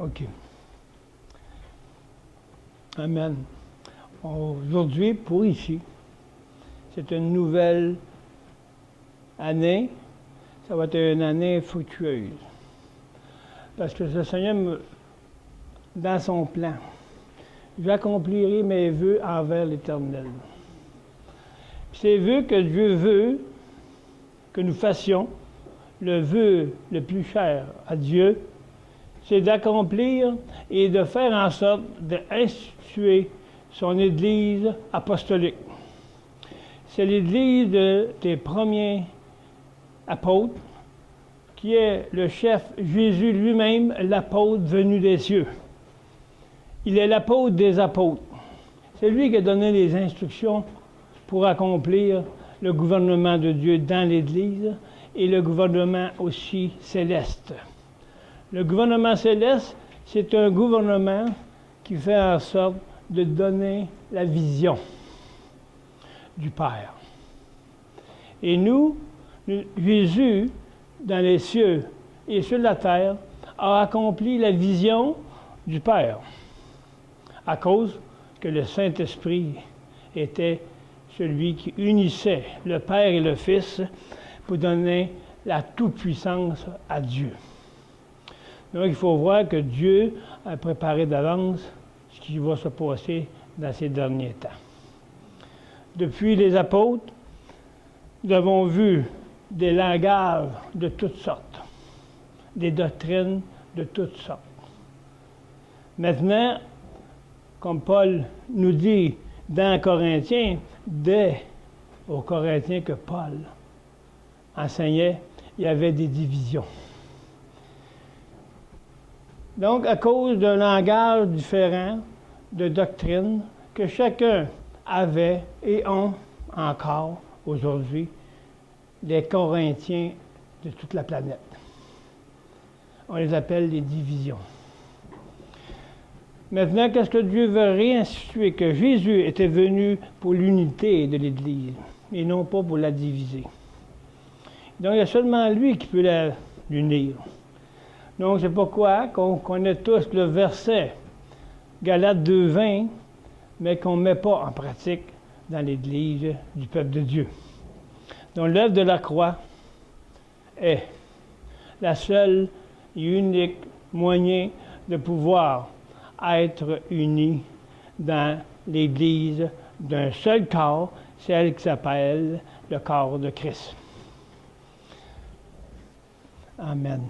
OK. Amen. Aujourd'hui, pour ici, c'est une nouvelle année. Ça va être une année fructueuse. Parce que le Seigneur, dans son plan, j'accomplirai mes vœux envers l'Éternel. Ces vœux que Dieu veut que nous fassions, le vœu le plus cher à Dieu, c'est d'accomplir et de faire en sorte d'instituer son Église apostolique. C'est l'Église des premiers apôtres, qui est le chef Jésus lui-même, l'apôtre venu des cieux. Il est l'apôtre des apôtres. C'est lui qui a donné les instructions pour accomplir le gouvernement de Dieu dans l'Église et le gouvernement aussi céleste. Le gouvernement céleste, c'est un gouvernement qui fait en sorte de donner la vision du Père. Et nous, Jésus, dans les cieux et sur la terre, a accompli la vision du Père, à cause que le Saint-Esprit était celui qui unissait le Père et le Fils pour donner la toute-puissance à Dieu. Donc, il faut voir que Dieu a préparé d'avance ce qui va se passer dans ces derniers temps. Depuis les apôtres, nous avons vu des langages de toutes sortes, des doctrines de toutes sortes. Maintenant, comme Paul nous dit dans Corinthiens, dès aux Corinthiens que Paul enseignait, il y avait des divisions. Donc, à cause d'un langage différent de doctrine que chacun avait et ont encore aujourd'hui, les Corinthiens de toute la planète. On les appelle les divisions. Maintenant, qu'est-ce que Dieu veut réinstituer? Que Jésus était venu pour l'unité de l'Église et non pas pour la diviser. Donc, il y a seulement lui qui peut l'unir. Donc, c'est pourquoi qu'on connaît tous le verset Galates 2:20, mais qu'on ne met pas en pratique dans l'Église du peuple de Dieu. Donc, l'œuvre de la croix est la seule et unique moyen de pouvoir être unis dans l'Église d'un seul corps, celle qui s'appelle le corps de Christ. Amen.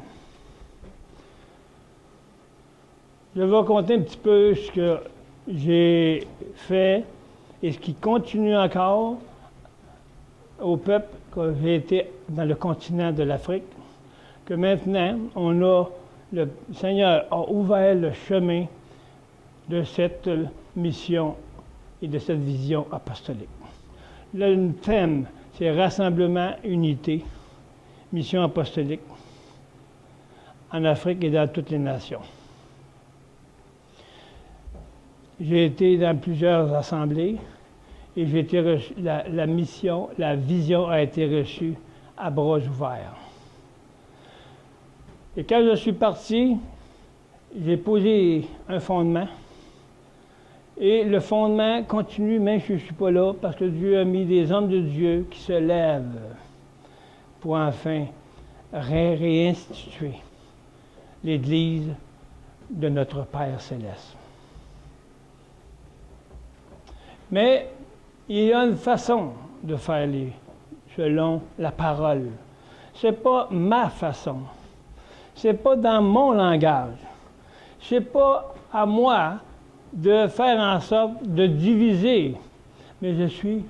Je vais raconter un petit peu ce que j'ai fait et ce qui continue encore au peuple quand j'ai été dans le continent de l'Afrique, que maintenant, le Seigneur a ouvert le chemin de cette mission et de cette vision apostolique. Le thème, c'est Rassemblement, Unité, Mission apostolique en Afrique et dans toutes les nations. J'ai été dans plusieurs assemblées et j'ai été reçu, la mission, la vision a été reçue à bras ouverts. Et quand je suis parti, j'ai posé un fondement. Et le fondement continue, même si je ne suis pas là, parce que Dieu a mis des hommes de Dieu qui se lèvent pour enfin réinstituer l'Église de notre Père céleste. Mais il y a une façon de faire selon la parole. Ce n'est pas ma façon. Ce n'est pas dans mon langage. Ce n'est pas à moi de faire en sorte de diviser, mais je suis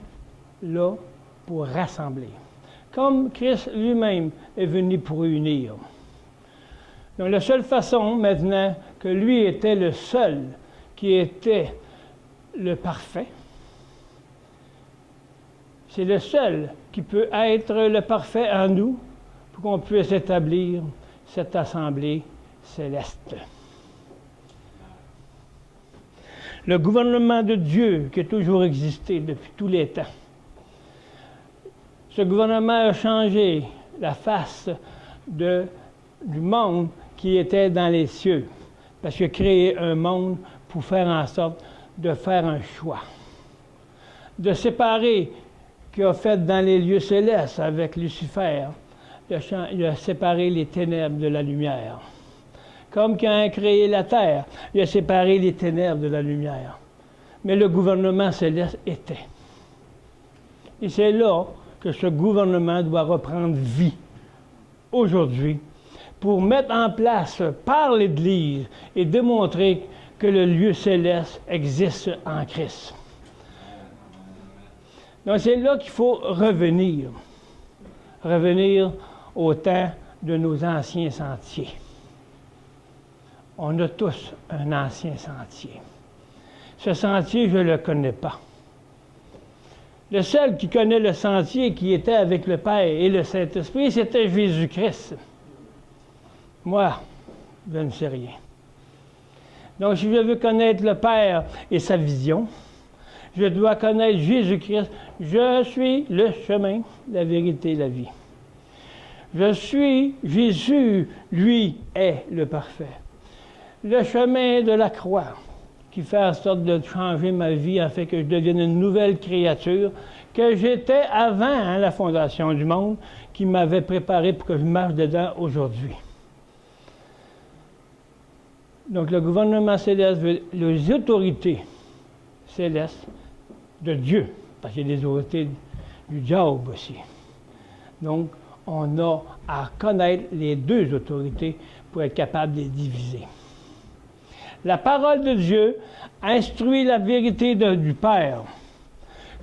là pour rassembler. Comme Christ lui-même est venu pour unir. Donc la seule façon maintenant que lui était le seul qui était le parfait, c'est le seul qui peut être le parfait en nous pour qu'on puisse établir cette assemblée céleste. Le gouvernement de Dieu qui a toujours existé depuis tous les temps. Ce gouvernement a changé la face du monde qui était dans les cieux. Parce qu'il a créé un monde pour faire en sorte de faire un choix. De séparer, qu'il a fait dans les lieux célestes avec Lucifer. Il a séparé les ténèbres de la lumière. Comme quand il a créé la terre, il a séparé les ténèbres de la lumière. Mais le gouvernement céleste était. Et c'est là que ce gouvernement doit reprendre vie aujourd'hui pour mettre en place par l'Église et démontrer que le lieu céleste existe en Christ. Donc c'est là qu'il faut revenir. Revenir au temps de nos anciens sentiers. On a tous un ancien sentier. Ce sentier, je ne le connais pas. Le seul qui connaît le sentier qui était avec le Père et le Saint-Esprit, c'était Jésus-Christ. Moi, je ne sais rien. Donc, si je veux connaître le Père et sa vision, je dois connaître Jésus-Christ. Je suis le chemin, la vérité et la vie. Je suis Jésus, lui est le parfait. Le chemin de la croix qui fait en sorte de changer ma vie afin que je devienne une nouvelle créature que j'étais avant la fondation du monde, qui m'avait préparé pour que je marche dedans aujourd'hui. Donc le gouvernement céleste veut les autorités célestes de Dieu, parce qu'il y a des autorités du diable aussi. Donc on a à connaître les deux autorités pour être capable de les diviser. La parole de Dieu instruit la vérité du Père,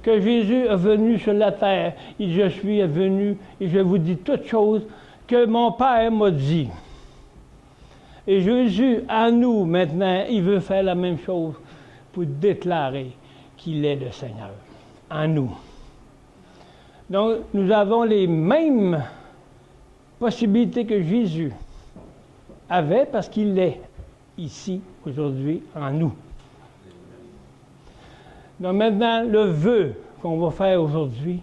que Jésus est venu sur la terre, et je suis venu, et je vous dis toutes choses que mon Père m'a dit. Et Jésus, à nous, maintenant, il veut faire la même chose pour déclarer qu'il est le Seigneur, en nous. Donc, nous avons les mêmes possibilités que Jésus avait, parce qu'il est ici, aujourd'hui, en nous. Donc maintenant, le vœu qu'on va faire aujourd'hui,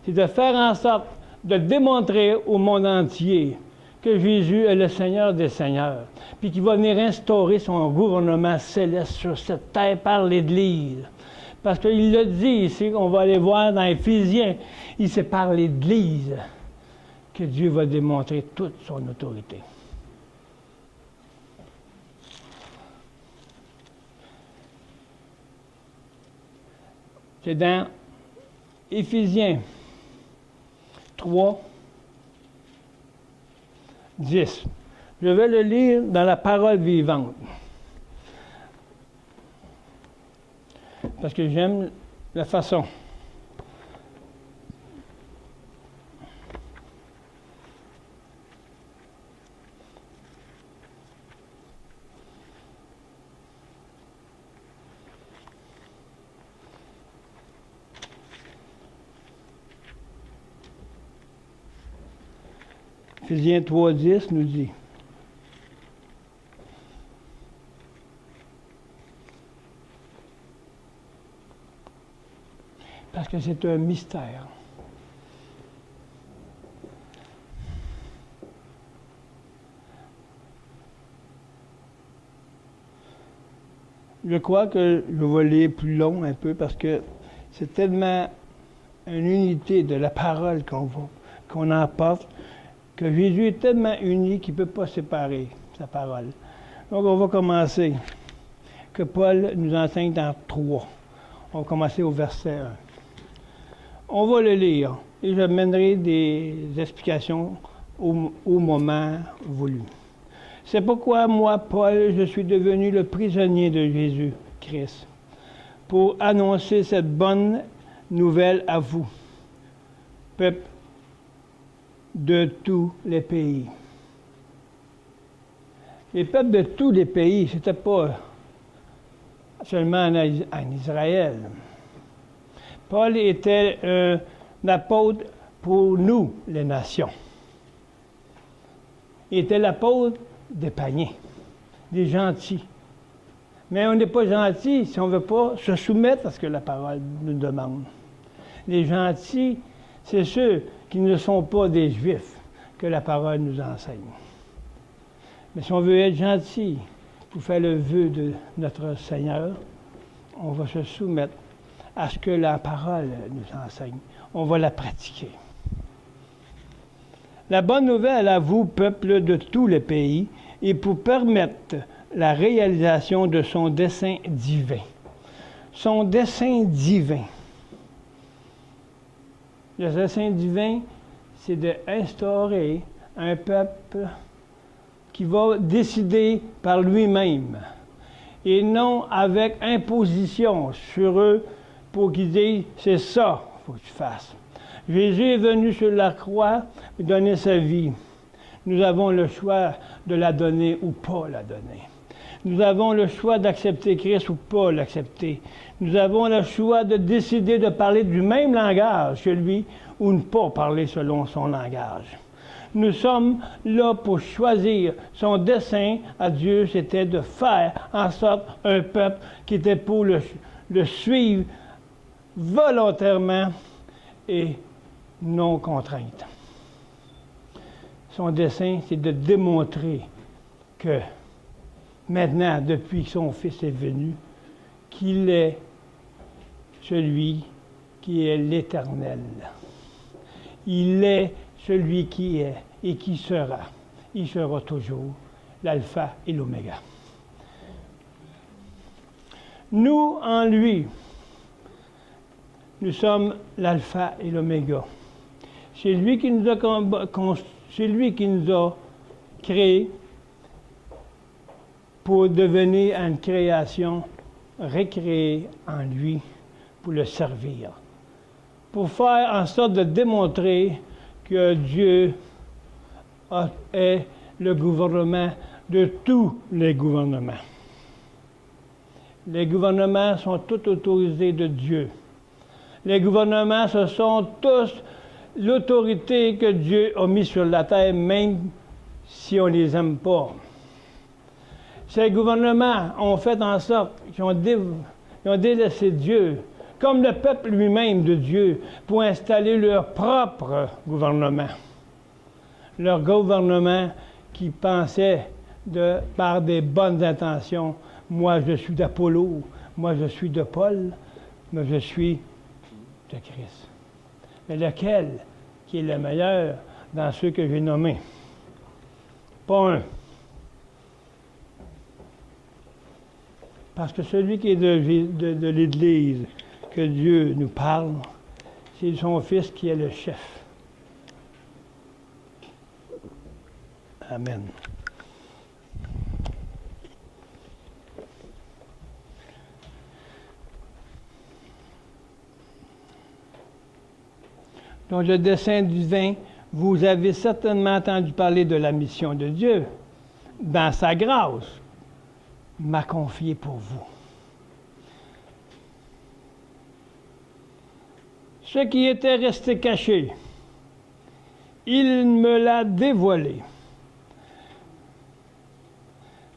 c'est de faire en sorte de démontrer au monde entier que Jésus est le Seigneur des Seigneurs, puis qu'il va venir instaurer son gouvernement céleste sur cette terre par l'Église. Parce qu'il le dit ici, on va aller voir dans Éphésiens, c'est par l'Église que Dieu va démontrer toute son autorité. C'est dans Éphésiens 3, 10. Je vais le lire dans la parole vivante. Parce que j'aime la façon. Éphésiens 3, 10 nous dit. Parce que c'est un mystère. Je crois que je vais lire plus long un peu parce que c'est tellement une unité de la parole qu'on emporte, que Jésus est tellement uni qu'il ne peut pas séparer sa parole. Donc on va commencer, que Paul nous enseigne dans 3. On va commencer au verset 1. On va le lire et je mènerai des explications au moment voulu. C'est pourquoi moi, Paul, je suis devenu le prisonnier de Jésus-Christ pour annoncer cette bonne nouvelle à vous, peuple de tous les pays. Les peuples de tous les pays, ce n'était pas seulement en Israël. Paul était un apôtre pour nous, les nations. Il était l'apôtre des païens, des gentils. Mais on n'est pas gentil si on ne veut pas se soumettre à ce que la parole nous demande. Les gentils, c'est ceux qui ne sont pas des Juifs que la parole nous enseigne. Mais si on veut être gentil, pour faire le vœu de notre Seigneur, on va se soumettre à ce que la parole nous enseigne. On va la pratiquer. La bonne nouvelle à vous, peuple de tous les pays, est pour permettre la réalisation de son dessein divin. Son dessein divin. Le dessein divin, c'est d'instaurer un peuple qui va décider par lui-même et non avec imposition sur eux pour qu'ils disent « c'est ça qu'il faut que tu fasses ». Jésus est venu sur la croix donner sa vie. Nous avons le choix de la donner ou pas la donner. Nous avons le choix d'accepter Christ ou pas l'accepter. Nous avons le choix de décider de parler du même langage que lui ou ne pas parler selon son langage. Nous sommes là pour choisir. Son dessein à Dieu, c'était de faire en sorte un peuple qui était pour le suivre volontairement et non contrainte. Son dessein, c'est de démontrer que maintenant, depuis que son Fils est venu, qu'il est celui qui est l'Éternel. Il est celui qui est et qui sera. Il sera toujours l'alpha et l'oméga. Nous, en lui, nous sommes l'alpha et l'oméga. C'est lui qui nous a créés pour devenir une création récréée en lui, pour le servir. Pour faire en sorte de démontrer que Dieu est le gouvernement de tous les gouvernements. Les gouvernements sont tous autorisés de Dieu. Les gouvernements, ce sont tous l'autorité que Dieu a mise sur la terre, même si on ne les aime pas. Ces gouvernements ont fait en sorte qu'ils ont délaissé Dieu, comme le peuple lui-même de Dieu, pour installer leur propre gouvernement. Leur gouvernement qui pensait par des bonnes intentions, moi je suis d'Apollo, moi je suis de Paul, moi je suis de Christ. Mais lequel qui est le meilleur dans ceux que j'ai nommés? Pas un. Parce que celui qui est de l'Église, que Dieu nous parle, c'est son Fils qui est le chef. Amen. Donc, le dessein divin, vous avez certainement entendu parler de la mission de Dieu. Dans sa grâce, m'a confié pour vous. Ce qui était resté caché, il me l'a dévoilé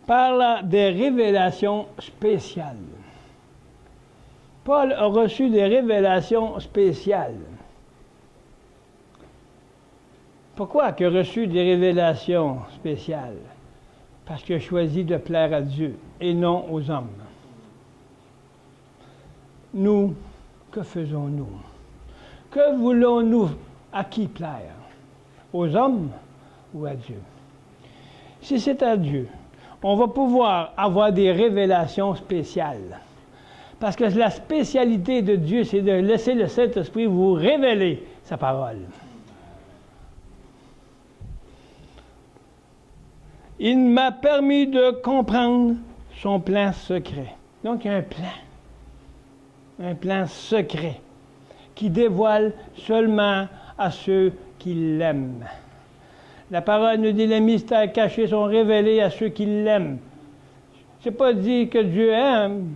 par des révélations spéciales. Paul a reçu des révélations spéciales. Pourquoi il a reçu des révélations spéciales? Parce qu'il a choisi de plaire à Dieu et non aux hommes. Nous, que faisons-nous? Que voulons-nous à qui plaire? Aux hommes ou à Dieu? Si c'est à Dieu, on va pouvoir avoir des révélations spéciales. Parce que la spécialité de Dieu, c'est de laisser le Saint-Esprit vous révéler sa parole. Il m'a permis de comprendre son plan secret. Donc, il y a un plan secret, qui dévoile seulement à ceux qui l'aiment. La parole nous dit les mystères cachés sont révélés à ceux qui l'aiment. Ce n'est pas dit que Dieu aime,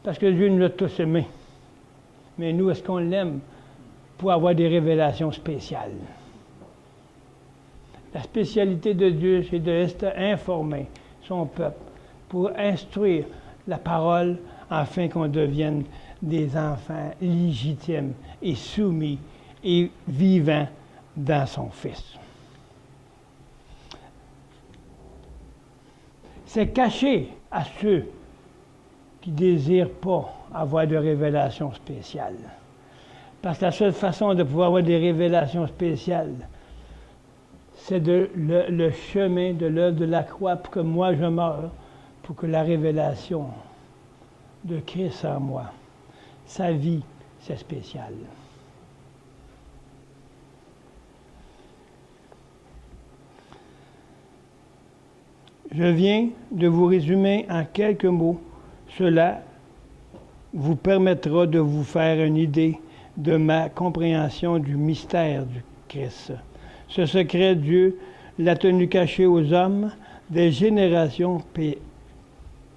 parce que Dieu nous a tous aimés. Mais nous, est-ce qu'on l'aime pour avoir des révélations spéciales? La spécialité de Dieu, c'est d'informer son peuple pour instruire la parole afin qu'on devienne des enfants légitimes et soumis et vivants dans son Fils. C'est caché à ceux qui ne désirent pas avoir de révélations spéciales. Parce que la seule façon de pouvoir avoir des révélations spéciales, c'est le chemin de l'œuvre de la croix pour que moi je meure, pour que la révélation de Christ en moi, sa vie, c'est spécial. Je viens de vous résumer en quelques mots. Cela vous permettra de vous faire une idée de ma compréhension du mystère du Christ. Ce secret, Dieu l'a tenu caché aux hommes des générations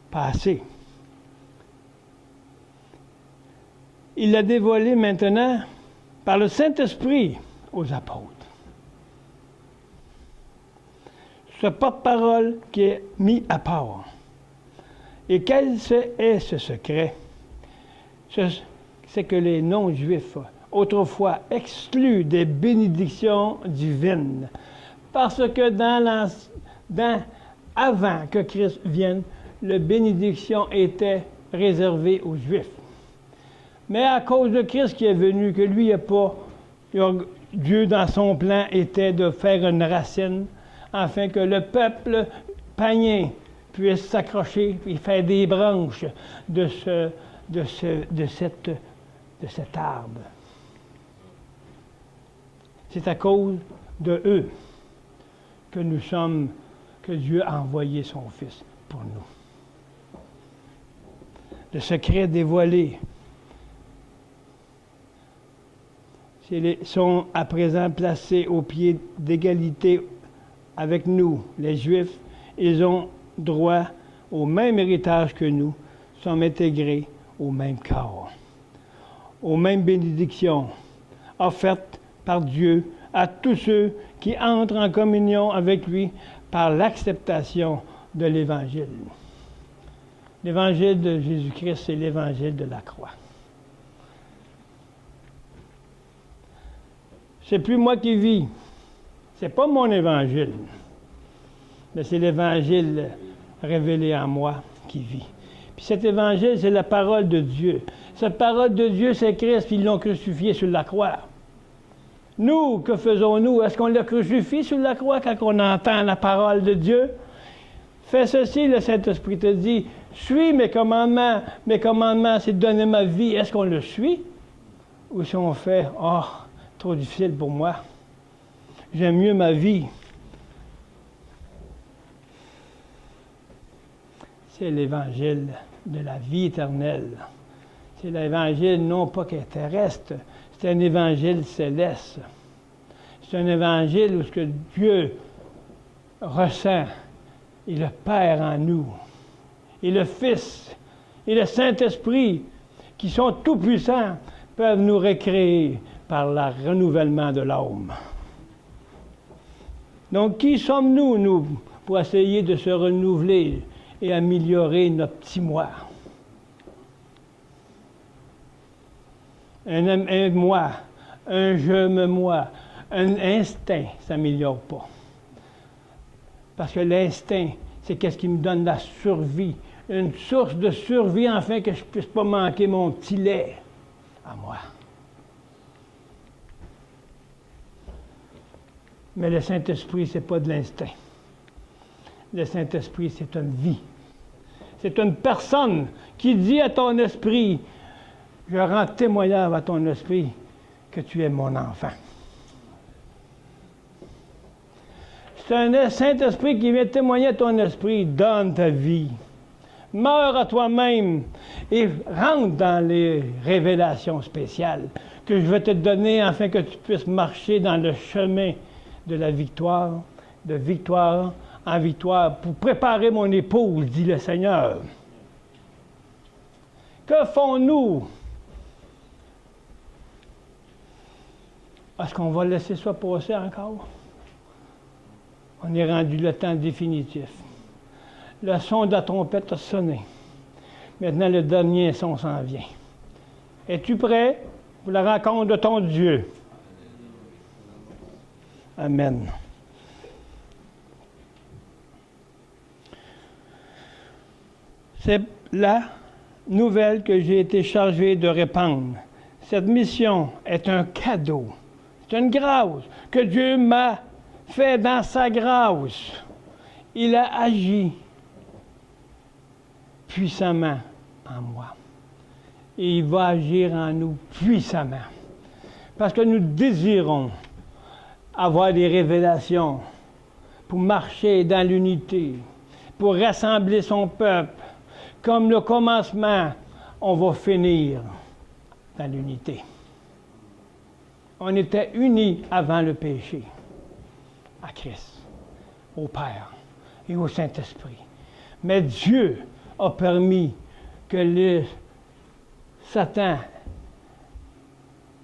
passées. Il l'a dévoilé maintenant par le Saint-Esprit aux apôtres. Ce porte-parole qui est mis à part. Et quel est ce secret? C'est que les non-juifs, autrefois exclus des bénédictions divines, parce que avant que Christ vienne, la bénédiction était réservée aux Juifs. Mais à cause de Christ qui est venu, que lui n'a pas, Dieu dans son plan était de faire une racine, afin que le peuple païen puisse s'accrocher et faire des branches de cet arbre. C'est à cause de eux que Dieu a envoyé son Fils pour nous. Le secret dévoilé sont à présent placés au pied d'égalité avec nous, les Juifs. Ils ont droit au même héritage que nous, sont intégrés au même corps, aux mêmes bénédictions offertes par Dieu à tous ceux qui entrent en communion avec lui par l'acceptation de l'Évangile. L'Évangile de Jésus-Christ, c'est l'Évangile de la croix. C'est plus moi qui vis. C'est pas mon Évangile. Mais c'est l'Évangile révélé en moi qui vit. Puis cet Évangile, c'est la parole de Dieu. Cette parole de Dieu, c'est Christ, puis ils l'ont crucifié sur la croix. Nous, que faisons-nous? Est-ce qu'on le crucifie sur la croix quand on entend la parole de Dieu? Fais ceci, le Saint-Esprit te dit, suis mes commandements. Mes commandements, c'est de donner ma vie. Est-ce qu'on le suit? Ou si on fait, trop difficile pour moi. J'aime mieux ma vie. C'est l'Évangile de la vie éternelle. C'est l'Évangile non pas qui est terrestre, c'est un Évangile céleste. C'est un Évangile où ce que Dieu ressent, et le Père en nous, et le Fils, et le Saint-Esprit, qui sont tout-puissants, peuvent nous recréer par le renouvellement de l'âme. Donc, qui sommes-nous, nous, pour essayer de se renouveler et améliorer notre petit moi? Un moi, un je-me-moi, un instinct, ça ne s'améliore pas. Parce que l'instinct, c'est qu'est-ce qui me donne la survie, une source de survie afin que je ne puisse pas manquer mon petit lait à moi. Mais le Saint-Esprit, ce n'est pas de l'instinct. Le Saint-Esprit, c'est une vie. C'est une personne qui dit à ton esprit, je rends témoignage à ton esprit que tu es mon enfant. C'est un Saint-Esprit qui vient témoigner à ton esprit, donne ta vie. Meurs à toi-même et rentre dans les révélations spéciales que je vais te donner afin que tu puisses marcher dans le chemin de la victoire, de victoire en victoire, pour préparer mon épouse, dit le Seigneur. Que font-nous? Est-ce qu'on va laisser ça passer encore? On est rendu le temps définitif. Le son de la trompette a sonné. Maintenant, le dernier son s'en vient. Es-tu prêt pour la rencontre de ton Dieu? Amen. C'est la nouvelle que j'ai été chargé de répandre. Cette mission est un cadeau. C'est une grâce que Dieu m'a fait dans sa grâce. Il a agi puissamment en moi. Et il va agir en nous puissamment. Parce que nous désirons avoir des révélations pour marcher dans l'unité, pour rassembler son peuple. Comme le commencement, on va finir dans l'unité. On était unis avant le péché, à Christ, au Père et au Saint-Esprit. Mais Dieu a permis que le Satan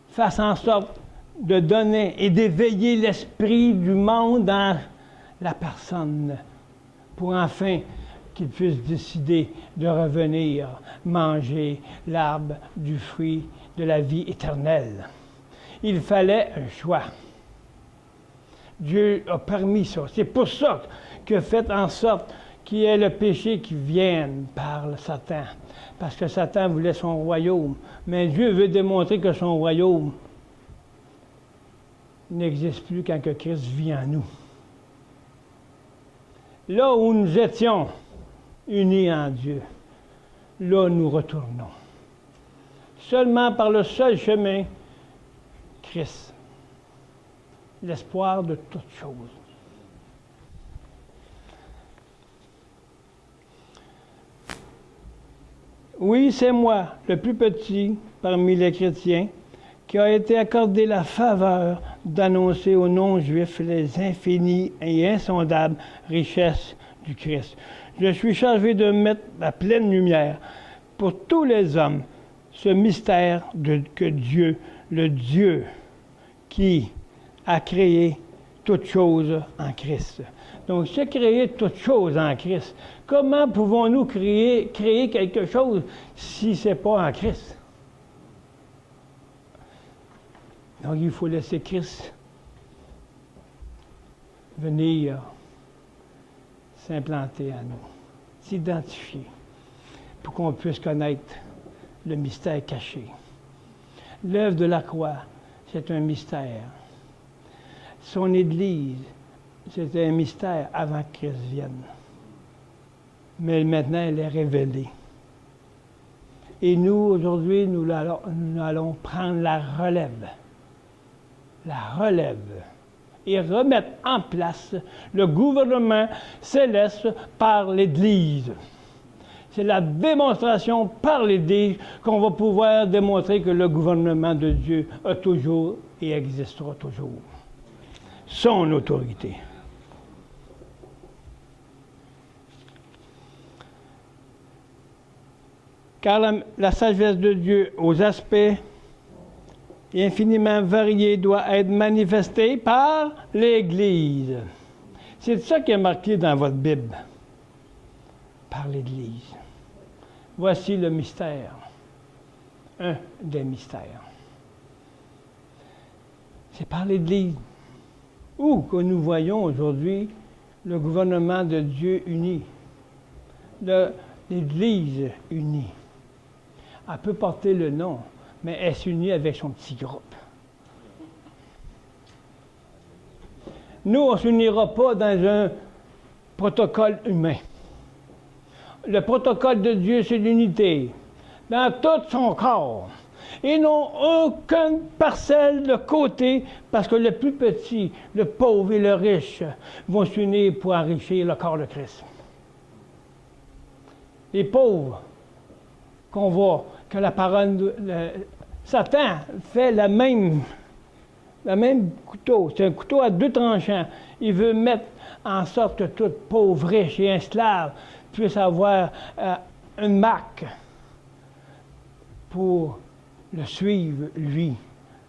fasse en sorte de donner et d'éveiller l'esprit du monde dans la personne pour enfin qu'il puisse décider de revenir manger l'arbre du fruit de la vie éternelle. Il fallait un choix. Dieu a permis ça. C'est pour ça que faites en sorte qu'il y ait le péché qui vienne par le Satan. Parce que Satan voulait son royaume. Mais Dieu veut démontrer que son royaume n'existe plus quand que Christ vit en nous. Là où nous étions unis en Dieu, là nous retournons. Seulement par le seul chemin, Christ, l'espoir de toutes choses. Oui, c'est moi, le plus petit parmi les chrétiens, qui a été accordé la faveur d'annoncer aux non-juifs les infinies et insondables richesses du Christ. Je suis chargé de mettre la pleine lumière pour tous les hommes ce mystère que Dieu, le Dieu qui a créé toutes choses en Christ. Donc, c'est créer toutes choses en Christ. Comment pouvons-nous créer quelque chose si ce n'est pas en Christ? Donc, il faut laisser Christ venir s'implanter en nous, s'identifier, pour qu'on puisse connaître le mystère caché. L'œuvre de la croix, c'est un mystère. Son Église, c'était un mystère avant que Christ vienne. Mais maintenant, elle est révélée. Et nous, aujourd'hui, nous allons prendre la relève. La relève. Et remettre en place le gouvernement céleste par l'Église. C'est la démonstration par l'Église qu'on va pouvoir démontrer que le gouvernement de Dieu a toujours et existera toujours. Son autorité. Car la sagesse de Dieu aux aspects infiniment variés doit être manifestée par l'Église. C'est ça qui est marqué dans votre Bible. Par l'Église. Voici le mystère. Un des mystères. C'est par l'Église. Où que nous voyons aujourd'hui le gouvernement de Dieu uni. L'Église unie. Elle peut porter le nom, mais elle s'unit avec son petit groupe. Nous, on ne s'unira pas dans un protocole humain. Le protocole de Dieu, c'est l'unité, dans tout son corps. Ils n'ont aucune parcelle de côté, parce que le plus petit, le pauvre et le riche vont s'unir pour enrichir le corps de Christ. Les pauvres qu'on voit, que la parole Satan fait le même couteau. C'est un couteau à deux tranchants. Il veut mettre en sorte que tout pauvre, riche et esclave puisse avoir une marque pour le suivre, lui,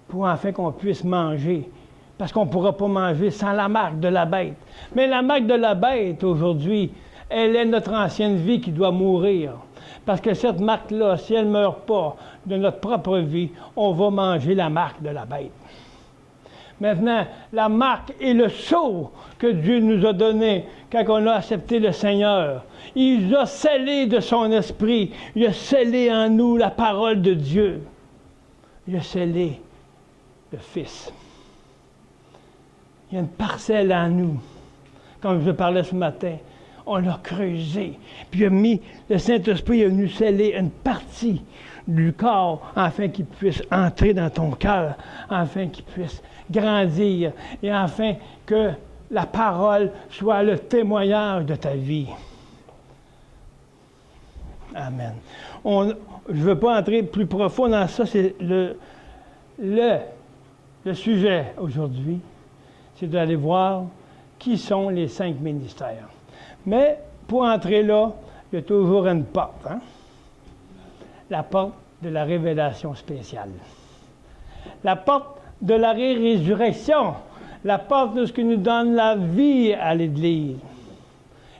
pour enfin qu'on puisse manger. Parce qu'on ne pourra pas manger sans la marque de la bête. Mais la marque de la bête, aujourd'hui, elle est notre ancienne vie qui doit mourir. Parce que cette marque-là, si elle ne meurt pas de notre propre vie, on va manger la marque de la bête. Maintenant, la marque et le sceau que Dieu nous a donné quand on a accepté le Seigneur. Il a scellé de son esprit. Il a scellé en nous la parole de Dieu. Il a scellé le Fils. Il y a une parcelle en nous. Comme je parlais ce matin, on l'a creusé. Puis il a mis, le Saint-Esprit est venu sceller une partie du corps afin qu'il puisse entrer dans ton cœur, afin qu'il puisse grandir et afin que la parole soit le témoignage de ta vie. Amen. Je ne veux pas entrer plus profond dans ça, c'est le sujet aujourd'hui, c'est d'aller voir qui sont les 5 ministères. Mais pour entrer là, il y a toujours une porte. Hein? La porte de la révélation spéciale. La porte de la résurrection. La porte de ce qui nous donne la vie à l'Église.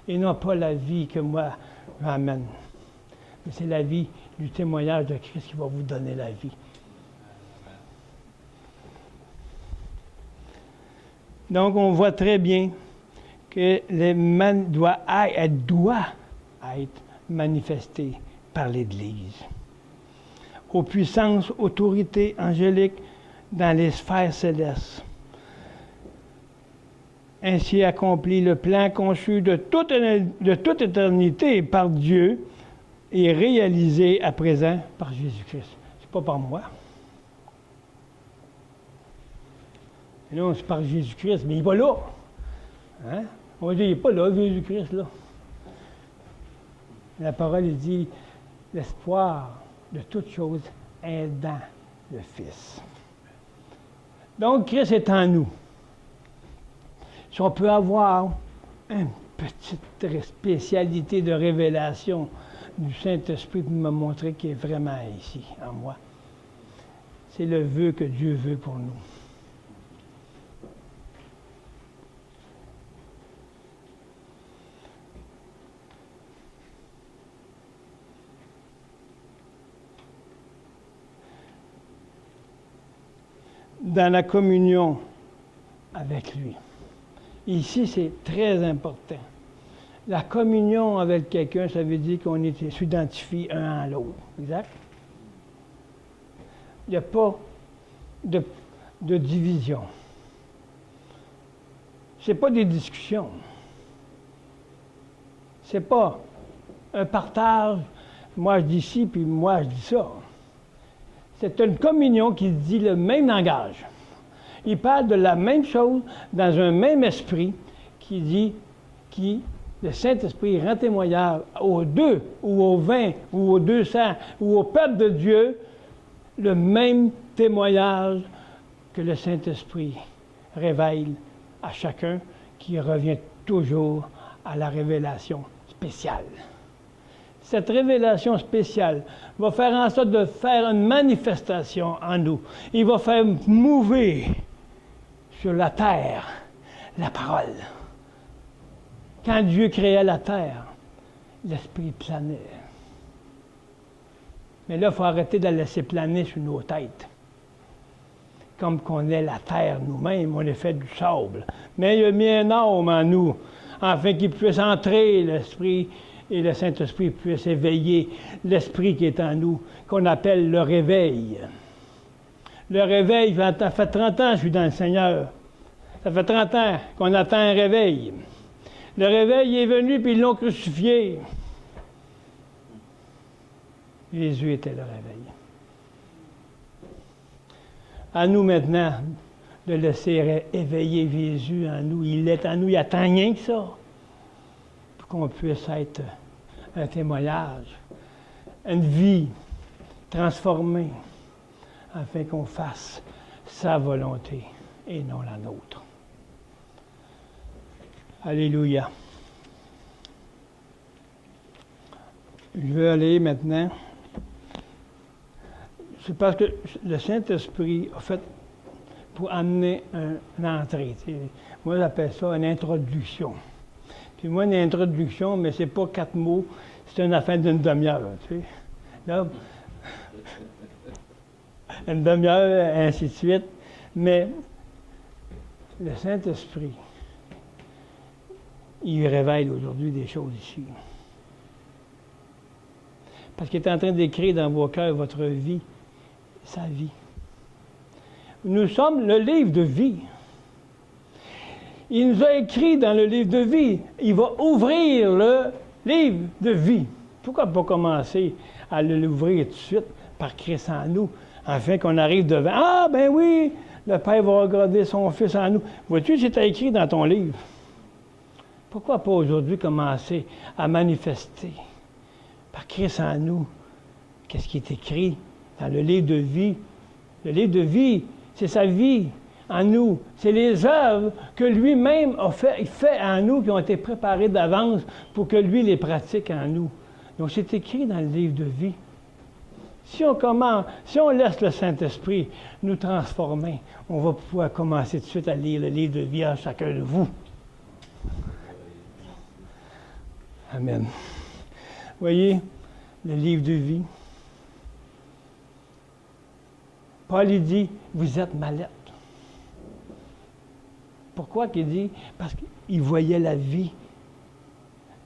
Et non pas la vie que moi j'amène. Mais c'est la vie du témoignage de Christ qui va vous donner la vie. Donc, on voit très bien que doit être manifesté par l'Église. Aux puissances, autorités angéliques dans les sphères célestes. Ainsi accomplit le plan conçu de toute éternité par Dieu et réalisé à présent par Jésus-Christ. C'est pas par moi. Non, c'est par Jésus-Christ, mais il n'est pas là. Hein? On va dire, il n'est pas là, Jésus-Christ, là. La parole dit, l'espoir de toutes choses est dans le Fils. Donc, Christ est en nous. Si on peut avoir une petite spécialité de révélation du Saint-Esprit pour me montrer qu'il est vraiment ici, en moi, c'est le vœu que Dieu veut pour nous. Dans la communion avec lui. Ici, c'est très important. La communion avec quelqu'un, ça veut dire qu'on s'identifie un à l'autre. Exact? Il n'y a pas de division. Ce n'est pas des discussions. Ce n'est pas un partage, moi je dis ci, puis moi je dis ça. C'est une communion qui dit le même langage. Il parle de la même chose dans un même esprit qui dit le Saint-Esprit rend témoignage aux 2 ou aux 20 ou aux 200 ou au peuple de Dieu le même témoignage que le Saint-Esprit révèle à chacun qui revient toujours à la révélation spéciale. Cette révélation spéciale va faire en sorte de faire une manifestation en nous. Il va faire mouver sur la terre la parole. Quand Dieu créait la terre, l'Esprit planait. Mais là, il faut arrêter de la laisser planer sur nos têtes. Comme qu'on est la terre nous-mêmes, on est fait du sable. Mais il a mis un homme en nous, afin qu'il puisse entrer l'Esprit et le Saint-Esprit puisse éveiller l'Esprit qui est en nous, qu'on appelle le réveil. Le réveil, ça fait 30 ans que je suis dans le Seigneur. Ça fait 30 ans qu'on attend un réveil. Le réveil est venu, puis ils l'ont crucifié. Jésus était le réveil. À nous maintenant de laisser éveiller Jésus en nous. Il est en nous, il attend rien que ça. Pour qu'on puisse être un témoignage, une vie transformée, afin qu'on fasse sa volonté et non la nôtre. Alléluia. Je vais aller maintenant. C'est parce que le Saint-Esprit a fait pour amener une entrée. Moi, j'appelle ça une introduction. Puis moi, une introduction, mais c'est pas 4 mots, c'est une affaire d'une demi-heure. Tu sais. Là, une demi-heure, ainsi de suite. Mais le Saint-Esprit, il révèle aujourd'hui des choses ici. Parce qu'il est en train d'écrire dans vos cœurs votre vie, sa vie. Nous sommes le livre de vie. Il nous a écrit dans le livre de vie. Il va ouvrir le livre de vie. Pourquoi pas commencer à l'ouvrir tout de suite par Christ en nous, afin qu'on arrive devant. Ah, ben oui, le Père va regarder son Fils en nous. Vois-tu, c'est écrit dans ton livre. Pourquoi pas aujourd'hui commencer à manifester par Christ en nous qu'est-ce qui est écrit dans le livre de vie? Le livre de vie, c'est sa vie en nous. C'est les œuvres que lui-même a fait en nous, qui ont été préparées d'avance pour que lui les pratique en nous. Donc, c'est écrit dans le livre de vie. Si on laisse le Saint-Esprit nous transformer, on va pouvoir commencer tout de suite à lire le livre de vie à chacun de vous. Amen. Voyez, le livre de vie. Paul, il dit, vous êtes ma lettre. Pourquoi qu'il dit? Parce qu'il voyait la vie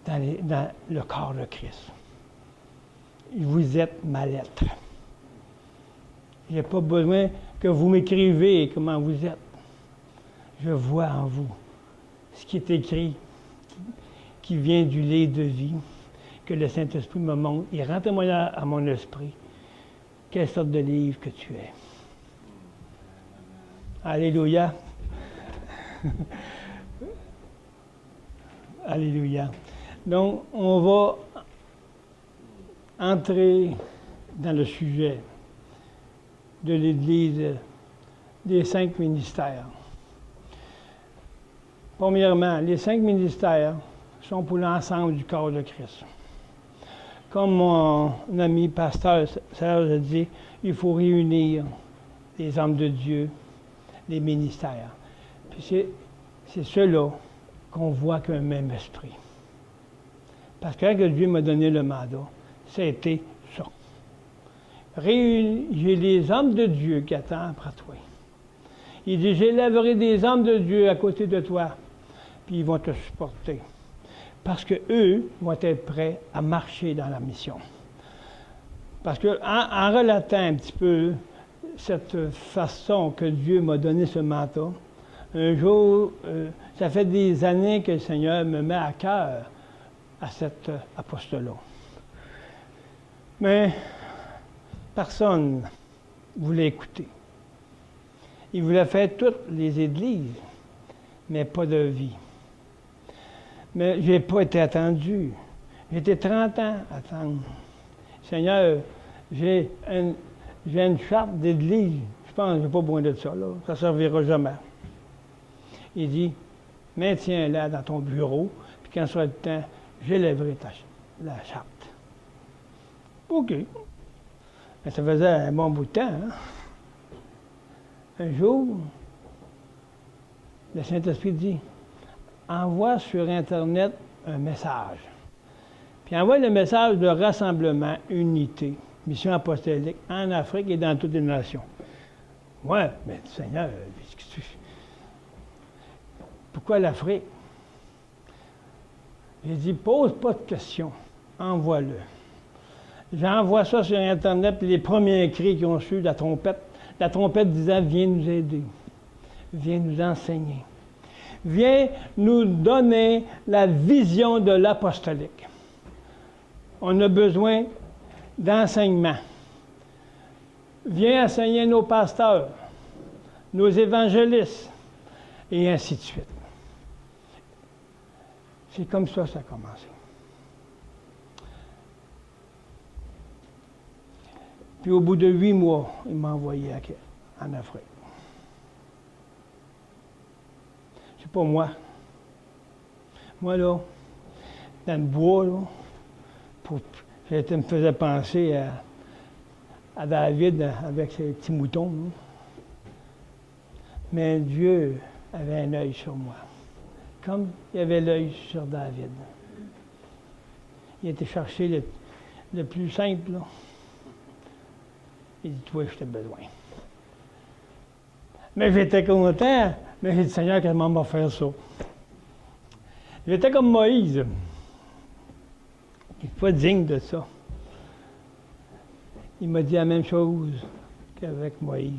dans le corps de Christ. Vous êtes ma lettre. Il n'y a pas besoin que vous m'écrivez comment vous êtes. Je vois en vous ce qui est écrit, qui vient du livre de vie, que le Saint-Esprit me montre. Il rend témoignage à mon esprit. Quelle sorte de livre que tu es. Alléluia. Alléluia. Donc, on va entrer dans le sujet de l'Église des 5 ministères. Premièrement, les 5 ministères sont pour l'ensemble du corps de Christ. Comme mon ami pasteur Serge a dit, il faut réunir les hommes de Dieu, les ministères. Puis c'est ceux-là qu'on voit qu'un même esprit. Parce que quand Dieu m'a donné le mandat, ça a été ça. J'ai les hommes de Dieu qui attendent après toi. Il dit, j'élèverai des hommes de Dieu à côté de toi, puis ils vont te supporter. Parce qu'eux vont être prêts à marcher dans la mission. Parce que en relatant un petit peu cette façon que Dieu m'a donné ce mandat, un jour, ça fait des années que le Seigneur me met à cœur à cet apostolat. Mais personne ne voulait écouter. Il voulait faire toutes les églises, mais pas de vie. Mais je n'ai pas été attendu. J'ai été 30 ans à attendre. Seigneur, j'ai une charte d'église. Je pense que je n'ai pas besoin de ça, là. Ça ne servira jamais. Il dit, maintiens-la dans ton bureau, puis quand sera le temps, j'élèverai la charte. OK. Mais ça faisait un bon bout de temps, hein? Un jour, le Saint-Esprit dit, envoie sur Internet un message. Puis envoie le message de rassemblement, unité, mission apostolique en Afrique et dans toutes les nations. Ouais, mais Seigneur, pourquoi l'Afrique? J'ai dit, pose pas de questions, envoie-le. J'envoie ça sur Internet, puis les premiers cris qui ont su la trompette disant, viens nous aider, viens nous enseigner, viens nous donner la vision de l'apostolique. On a besoin d'enseignement. Viens enseigner nos pasteurs, nos évangélistes, et ainsi de suite. C'est comme ça que ça a commencé. Puis au bout de 8 mois, il m'a envoyé en Afrique. C'est pas moi. Moi, là, dans le bois, là, ça me faisait penser à David avec ses petits moutons. Là. Mais Dieu avait un œil sur moi, comme il avait l'œil sur David. Il était cherché le plus simple, là. Il dit, toi, je t'ai besoin. Mais j'étais content Mais j'ai dit, Seigneur, comment on va faire ça? J'étais comme Moïse. Il n'est pas digne de ça. Il m'a dit la même chose qu'avec Moïse.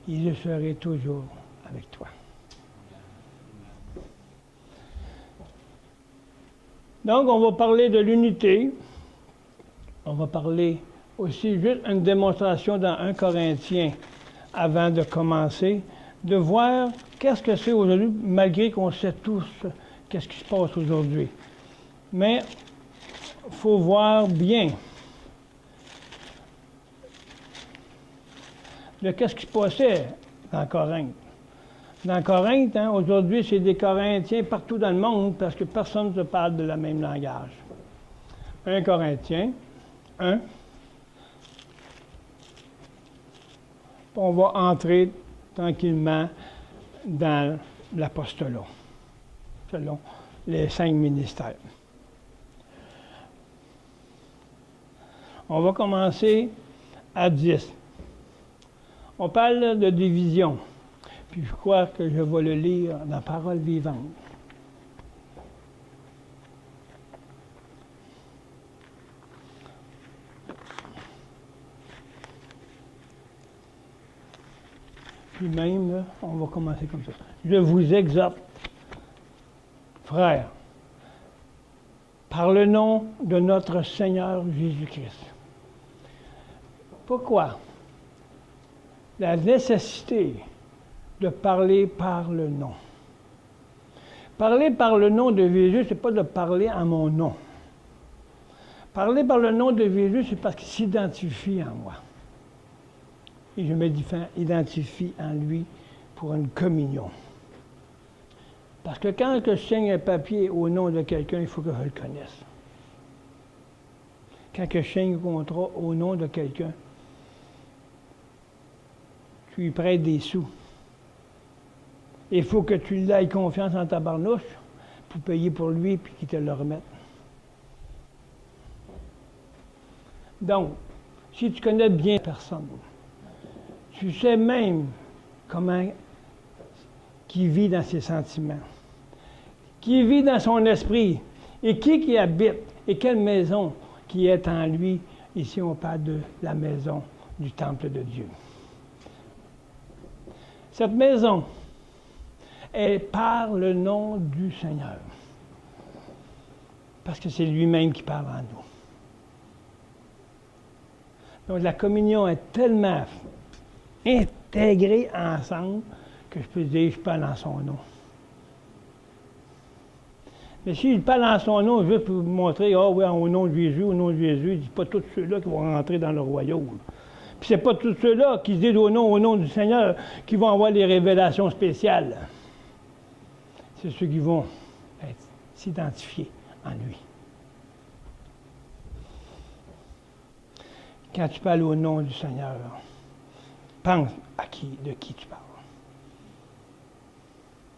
Je serai toujours avec toi. Donc, on va parler de l'unité. On va parler aussi juste une démonstration dans 1 Corinthiens avant de commencer, de voir qu'est-ce que c'est aujourd'hui, malgré qu'on sait tous qu'est-ce qui se passe aujourd'hui. Mais il faut voir bien de qu'est-ce qui se passait dans Corinthe. Dans Corinthe, aujourd'hui, c'est des Corinthiens partout dans le monde parce que personne ne se parle de la même langage. 1 Corinthiens 1. On va entrer tranquillement dans l'apostolat, selon les 5 ministères. On va commencer à 10. On parle de division, puis je crois que je vais le lire dans Parole vivante. Puis même, là, on va commencer comme ça. Je vous exhorte, frères, par le nom de notre Seigneur Jésus-Christ. Pourquoi? La nécessité de parler par le nom. Parler par le nom de Jésus, ce n'est pas de parler à mon nom. Parler par le nom de Jésus, c'est parce qu'il s'identifie en moi. Et je m'identifie en lui pour une communion. Parce que quand je signe un papier au nom de quelqu'un, il faut que je le connaisse. Quand je signe un contrat au nom de quelqu'un, tu lui prêtes des sous. Il faut que tu lui aies confiance en ta barnouche pour payer pour lui et qu'il te le remette. Donc, si tu connais bien personne, tu sais même comment qui vit dans ses sentiments, qui vit dans son esprit, et qui habite, et quelle maison qui est en lui. Ici, on parle de la maison du temple de Dieu. Cette maison, elle parle le nom du Seigneur, parce que c'est lui-même qui parle en nous. Donc, la communion est tellement intégrés ensemble que je peux dire je parle en son nom. Mais s'il parle en son nom, juste pour vous montrer, ah oui, au nom de Jésus, il ne dit pas tous ceux-là qui vont rentrer dans le royaume. Puis c'est pas tous ceux-là qui disent au nom du Seigneur qui vont avoir les révélations spéciales. C'est ceux qui vont s'identifier en lui. Quand tu parles au nom du Seigneur, pense de qui tu parles.